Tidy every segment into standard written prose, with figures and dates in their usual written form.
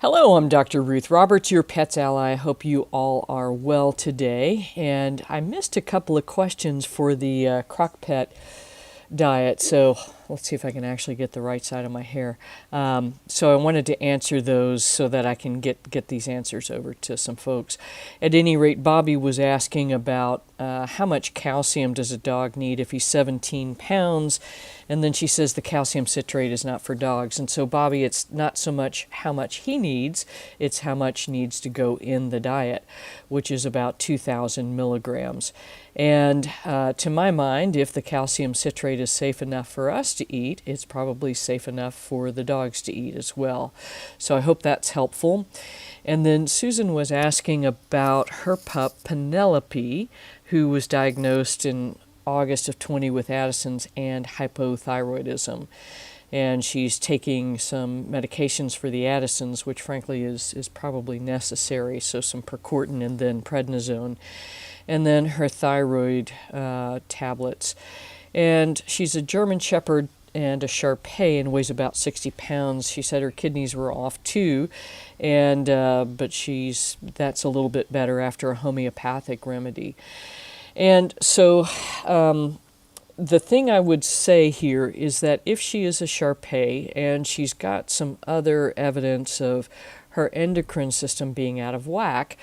Hello, I'm Dr. Ruth Roberts, your pet's ally. I hope you all are well today. And I missed a couple of questions for the crock pet diet, so let's see if I can actually get the right side of my hair. So I wanted to answer those so that I can get these answers over to some folks. At any rate, Bobby was asking about how much calcium does a dog need if he's 17 pounds, and then she says the calcium citrate is not for dogs. And so, Bobby, it's not so much how much he needs, it's how much needs to go in the diet, which is about 2,000 milligrams. And to my mind, if the calcium citrate is safe enough for us to eat, it's probably safe enough for the dogs to eat as well. So I hope that's helpful. And then Susan was asking about her pup, Penelope, who was diagnosed in August of 20 with Addison's and hypothyroidism. And she's taking some medications for the Addisons, which frankly is probably necessary, so some Percortin and then prednisone, and then her thyroid tablets. And she's a German Shepherd and a Shar-Pei and weighs about 60 pounds. She said her kidneys were off too, and but that's a little bit better after a homeopathic remedy. And so the thing I would say here is that if she is a Shar-Pei and she's got some other evidence of her endocrine system being out of whack,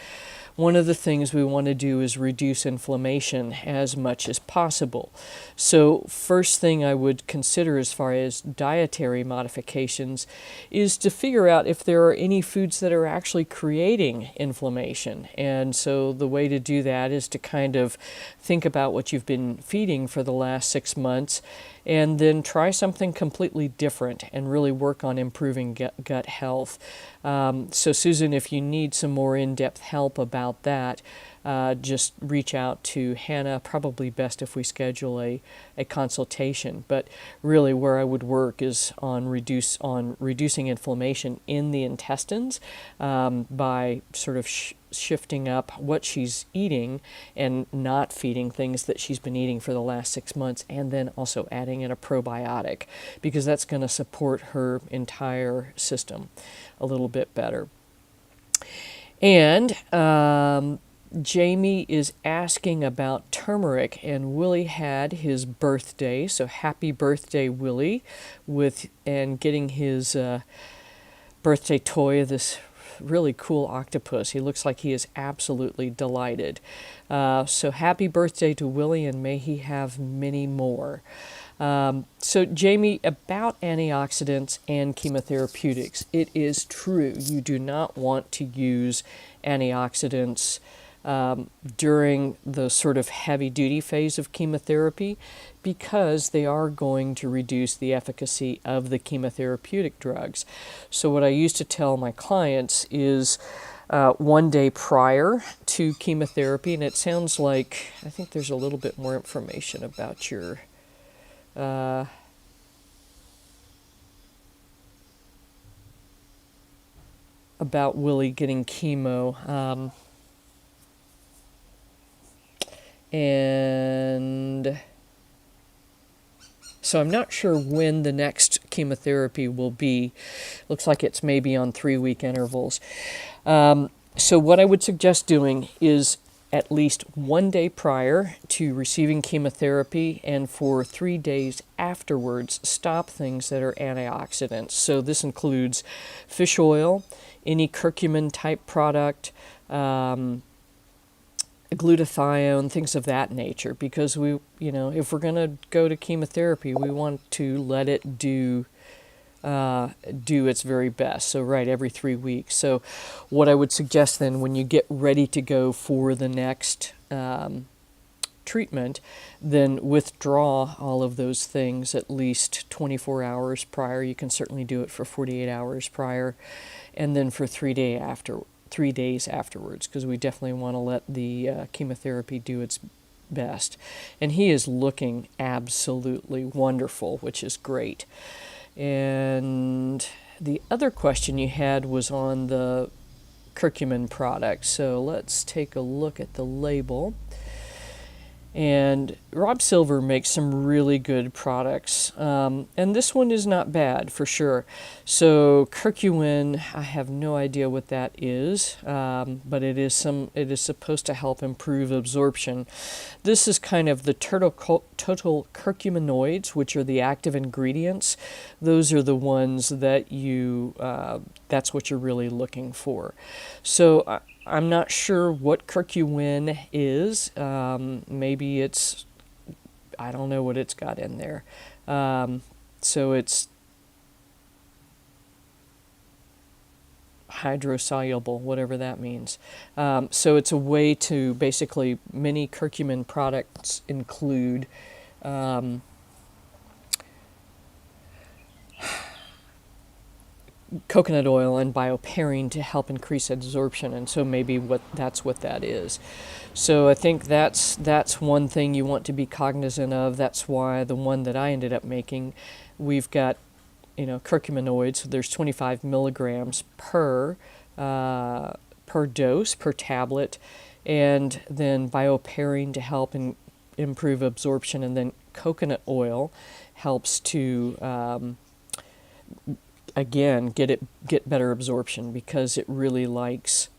one of the things we want to do is reduce inflammation as much as possible. So first thing I would consider as far as dietary modifications is to figure out if there are any foods that are actually creating inflammation. And so the way to do that is to kind of think about what you've been feeding for the last 6 months and then try something completely different and really work on improving gut health. So Susan, if you need some more in-depth help about that, just reach out to Hannah. Probably best if we schedule a consultation. But really where I would work is on reducing inflammation in the intestines by sort of shifting up what she's eating and not feeding things that she's been eating for the last 6 months, and then also adding in a probiotic, because that's going to support her entire system a little bit better. And Jamie is asking about turmeric, and Willie had his birthday, so happy birthday, Willie, and getting his birthday toy, this really cool octopus. He looks like he is absolutely delighted. So happy birthday to Willie, and may he have many more. So Jamie, about antioxidants and chemotherapeutics, it is true you do not want to use antioxidants during the sort of heavy-duty phase of chemotherapy, because they are going to reduce the efficacy of the chemotherapeutic drugs. So what I used to tell my clients is 1 day prior to chemotherapy, and it sounds like, I think there's a little bit more information about your about Willie getting chemo. And so I'm not sure when the next chemotherapy will be. Looks like it's maybe on 3-week intervals. So what I would suggest doing is at least 1 day prior to receiving chemotherapy, and for 3 days afterwards, stop things that are antioxidants. So this includes fish oil, any curcumin type product, glutathione, things of that nature, because if we're going to go to chemotherapy, we want to let it do its very best. So every 3 weeks. So what I would suggest then, when you get ready to go for the next treatment, then withdraw all of those things at least 24 hours prior. You can certainly do it for 48 hours prior, and then for 3 days afterwards, because we definitely want to let the chemotherapy do its best. And he is looking absolutely wonderful, which is great. And the other question you had was on the curcumin product. So let's take a look at the label. And Rob Silver makes some really good products, and this one is not bad for sure. So curcumin, I have no idea what that is, but it is supposed to help improve absorption. This is kind of the total curcuminoids, which are the active ingredients. Those are the ones that that's what you're really looking for. So I'm not sure what curcumin is. Maybe it's, I don't know what it's got in there. So it's hydrosoluble, whatever that means. So it's a way to basically, many curcumin products include coconut oil and bioperine to help increase absorption, and so maybe that's what that is. So I think that's one thing you want to be cognizant of. That's why the one that I ended up making, we've got curcuminoids. So there's 25 milligrams per dose per tablet, and then bioperine to help improve absorption, and then coconut oil helps to again get better absorption, because it really likes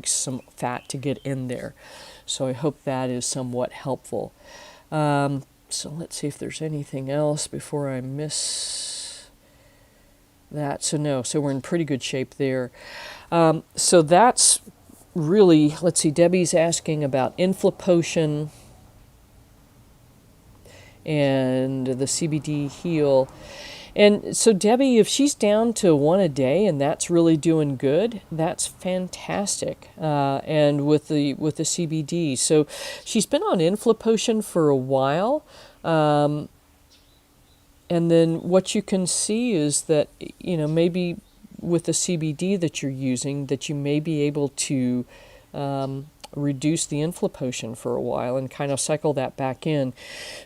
some fat to get in there. So I hope that is somewhat helpful. So let's see if there's anything else before I miss that. So we're in pretty good shape there. So that's really, let's see, Debbie's asking about Inflapotion and the CBD Heal. And so Debbie, if she's down to one a day and that's really doing good, that's fantastic. And with the CBD, so she's been on Inflapotion for a while, and then what you can see is that maybe with the CBD that you're using, that you may be able to reduce the Inflapotion for a while and kind of cycle that back in.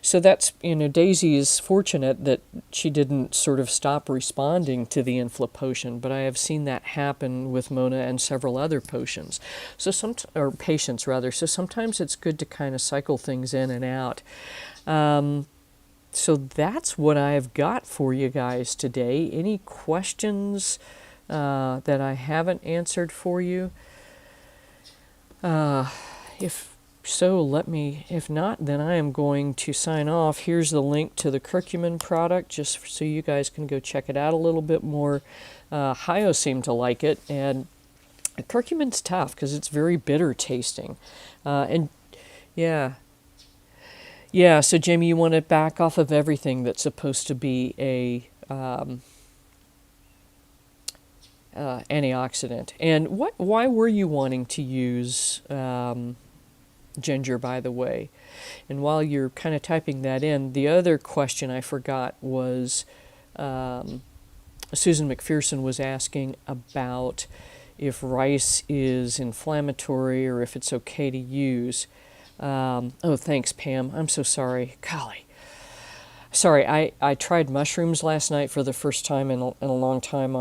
So that's, Daisy is fortunate that she didn't sort of stop responding to the Inflapotion, but I have seen that happen with Mona and several other patients. So sometimes it's good to kind of cycle things in and out. So that's what I've got for you guys today. Any questions that I haven't answered for you? If so, let me. If not, then I am going to sign off. Here's the link to the curcumin product, just so you guys can go check it out a little bit more. Hio seemed to like it, and curcumin's tough because it's very bitter tasting. And yeah. So Jamie, you want to back off of everything that's supposed to be a antioxidant. And why were you wanting to use ginger, by the way? And while you're kind of typing that in, the other question I forgot was Susan McPherson was asking about if rice is inflammatory or if it's okay to use. Oh, thanks, Pam. I'm so sorry. Golly. Sorry, I tried mushrooms last night for the first time in a long time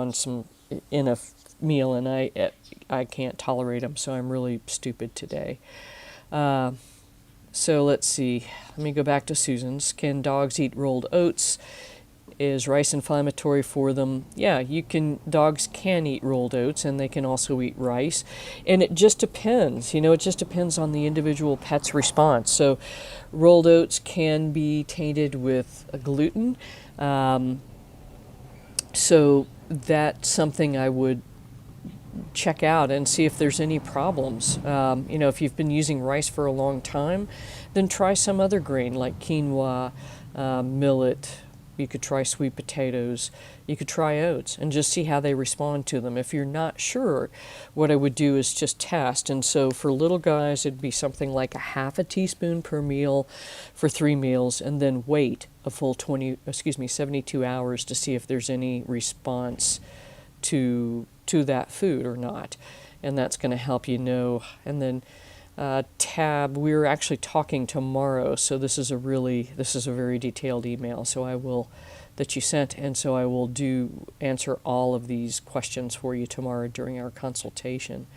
in a meal, and I can't tolerate them, so I'm really stupid today. So let's see. Let me go back to Susan's. Can dogs eat rolled oats? Is rice inflammatory for them? Yeah, dogs can eat rolled oats, and they can also eat rice. And it just depends. It just depends on the individual pet's response. So rolled oats can be tainted with gluten. So that's something I would check out and see if there's any problems. If you've been using rice for a long time, then try some other grain like quinoa, millet. You could try sweet potatoes. You could try oats and just see how they respond to them. If you're not sure, what I would do is just test. And so for little guys, it'd be something like a half a teaspoon per meal for 3 meals, and then wait a full 72 hours to see if there's any response to that food or not. And that's going to help you know. And then Tab, we're actually talking tomorrow, so this is a very detailed email, that you sent, and so I will answer all of these questions for you tomorrow during our consultation.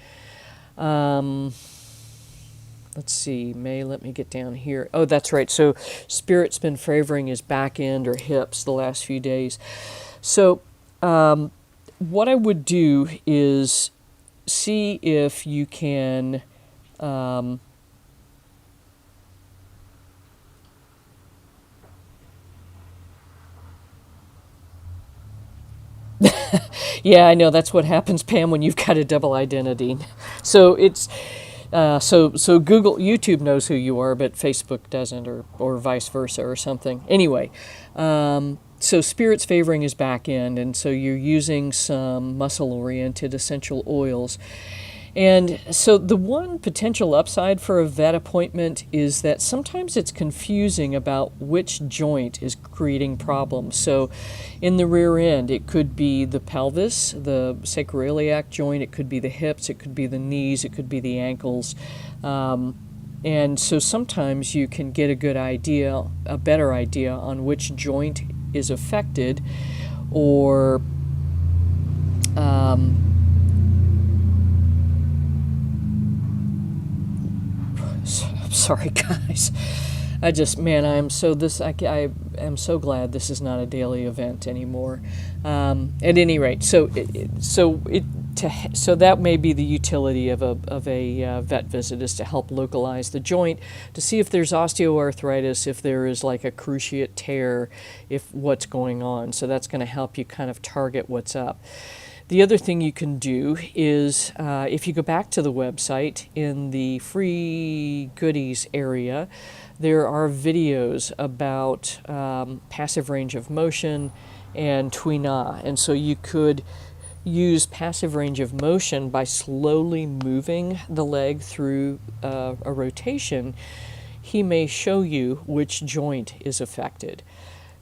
let's see, let me get down here. Oh, that's right. So spirit's been favoring his back end or hips the last few days. So what I would do is see if you can yeah, I know that's what happens, Pam, when you've got a double identity. So it's so Google, YouTube knows who you are, but Facebook doesn't, or vice versa, or something. Anyway, so spirit's favoring his back end, and so you're using some muscle-oriented essential oils. And so the one potential upside for a vet appointment is that sometimes it's confusing about which joint is creating problems. So in the rear end, it could be the pelvis, the sacroiliac joint, it could be the hips, it could be the knees, it could be the ankles. And so sometimes you can get a good idea, a better idea on which joint is affected, or sorry, guys. I am so glad this is not a daily event anymore. At any rate, so that may be the utility of a vet visit, is to help localize the joint, to see if there's osteoarthritis, if there is like a cruciate tear, if what's going on. So that's going to help you kind of target what's up. The other thing you can do is, if you go back to the website, in the free goodies area, there are videos about passive range of motion and Tui Na. And so you could use passive range of motion by slowly moving the leg through a rotation. He may show you which joint is affected.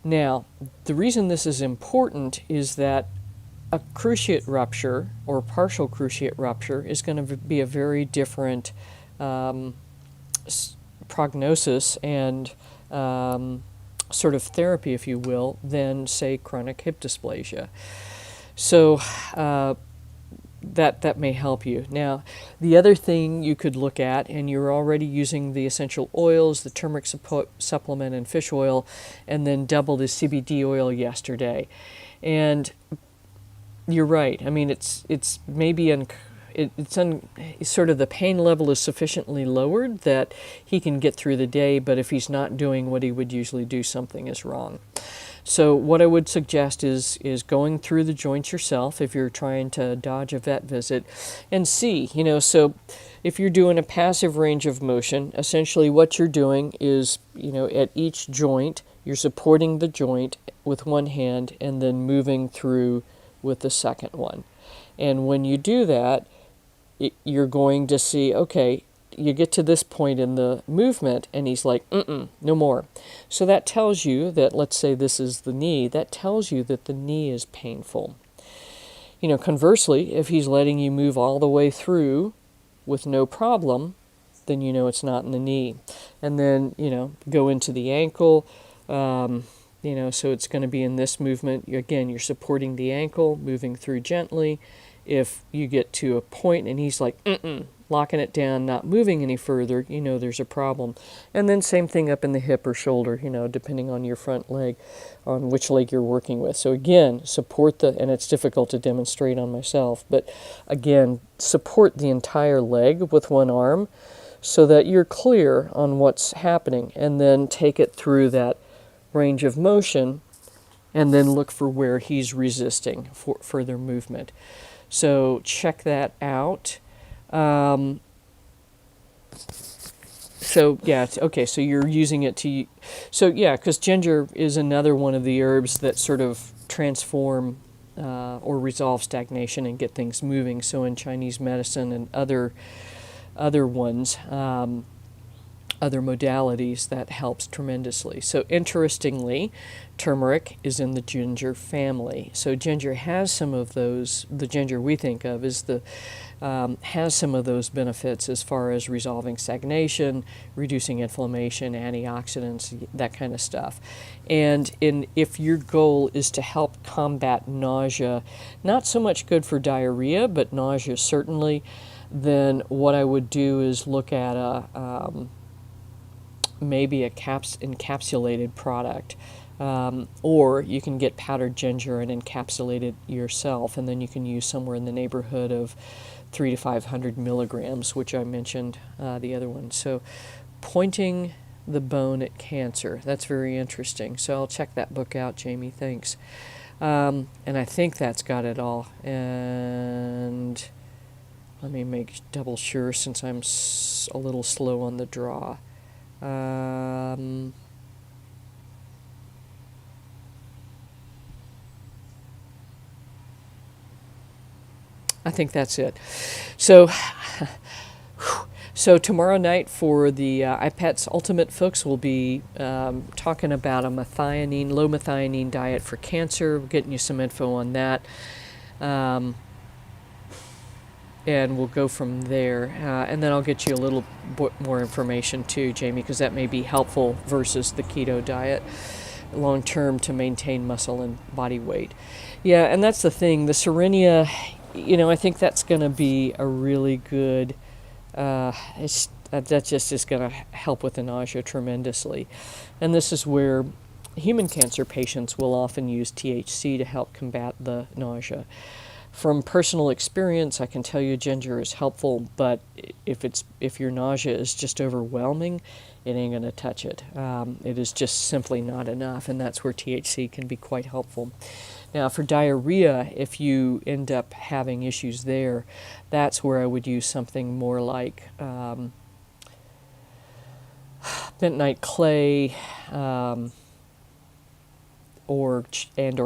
Now, the reason this is important is that a cruciate rupture or partial cruciate rupture is going to be a very different prognosis and sort of therapy, if you will, than, say, chronic hip dysplasia. So that may help you. Now, the other thing you could look at, and you're already using the essential oils, the turmeric supplement and fish oil, and then double the CBD oil yesterday. And you're right. I mean, it's maybe sort of the pain level is sufficiently lowered that he can get through the day, but if he's not doing what he would usually do, something is wrong. So what I would suggest is going through the joints yourself if you're trying to dodge a vet visit, and see, so if you're doing a passive range of motion, essentially what you're doing is, at each joint, you're supporting the joint with one hand and then moving through with the second one. And when you do that, you're going to see, okay, you get to this point in the movement and he's like, no more. So that tells you that, let's say this is the knee, that tells you that the knee is painful. Conversely, if he's letting you move all the way through with no problem, then it's not in the knee. And then, go into the ankle, so it's going to be in this movement. Again, you're supporting the ankle, moving through gently. If you get to a point and he's like, locking it down, not moving any further, there's a problem. And then same thing up in the hip or shoulder, depending on your front leg, on which leg you're working with. So again, support and it's difficult to demonstrate on myself, but again, support the entire leg with one arm so that you're clear on what's happening, and then take it through that range of motion, and then look for where he's resisting for further movement. So check that out. So you're using it to, because ginger is another one of the herbs that sort of transform or resolve stagnation and get things moving. So in Chinese medicine and other ones, other modalities, that helps tremendously. So interestingly, turmeric is in the ginger family. So ginger has some of those, the ginger we think of is has some of those benefits as far as resolving stagnation, reducing inflammation, antioxidants, that kind of stuff. And if your goal is to help combat nausea, not so much good for diarrhea, but nausea certainly, then what I would do is look at maybe a encapsulated product. Or you can get powdered ginger and encapsulate it yourself, and then you can use somewhere in the neighborhood of 300 to 500 milligrams, which I mentioned the other one. So pointing the bone at cancer, that's very interesting. So I'll check that book out, Jamie, thanks. And I think that's got it all. And let me make double sure since I'm a little slow on the draw. I think that's it. So, so tomorrow night for the Ipets Ultimate, folks, we'll be talking about a low methionine diet for cancer, getting you some info on that. And we'll go from there. And then I'll get you a little more information too, Jamie, because that may be helpful versus the keto diet long term to maintain muscle and body weight. Yeah, and that's the thing. The Serenia, I think that's going to be a really good, that just is going to help with the nausea tremendously. And this is where human cancer patients will often use THC to help combat the nausea. From personal experience, I can tell you ginger is helpful, but if your nausea is just overwhelming, it ain't going to touch it. It is just simply not enough, and that's where THC can be quite helpful. Now, for diarrhea, if you end up having issues there, that's where I would use something more like bentonite clay, or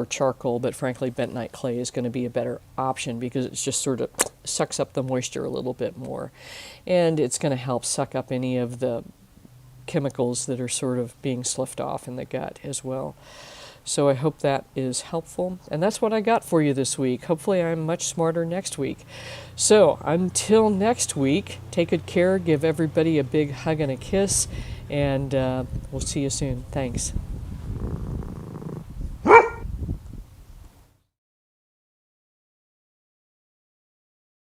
charcoal, but frankly bentonite clay is going to be a better option because it just sort of sucks up the moisture a little bit more, and it's going to help suck up any of the chemicals that are sort of being sloughed off in the gut as well. So I hope that is helpful, and that's what I got for you this week. Hopefully I'm much smarter next week. So until next week, take good care, give everybody a big hug and a kiss, and we'll see you soon. Thanks.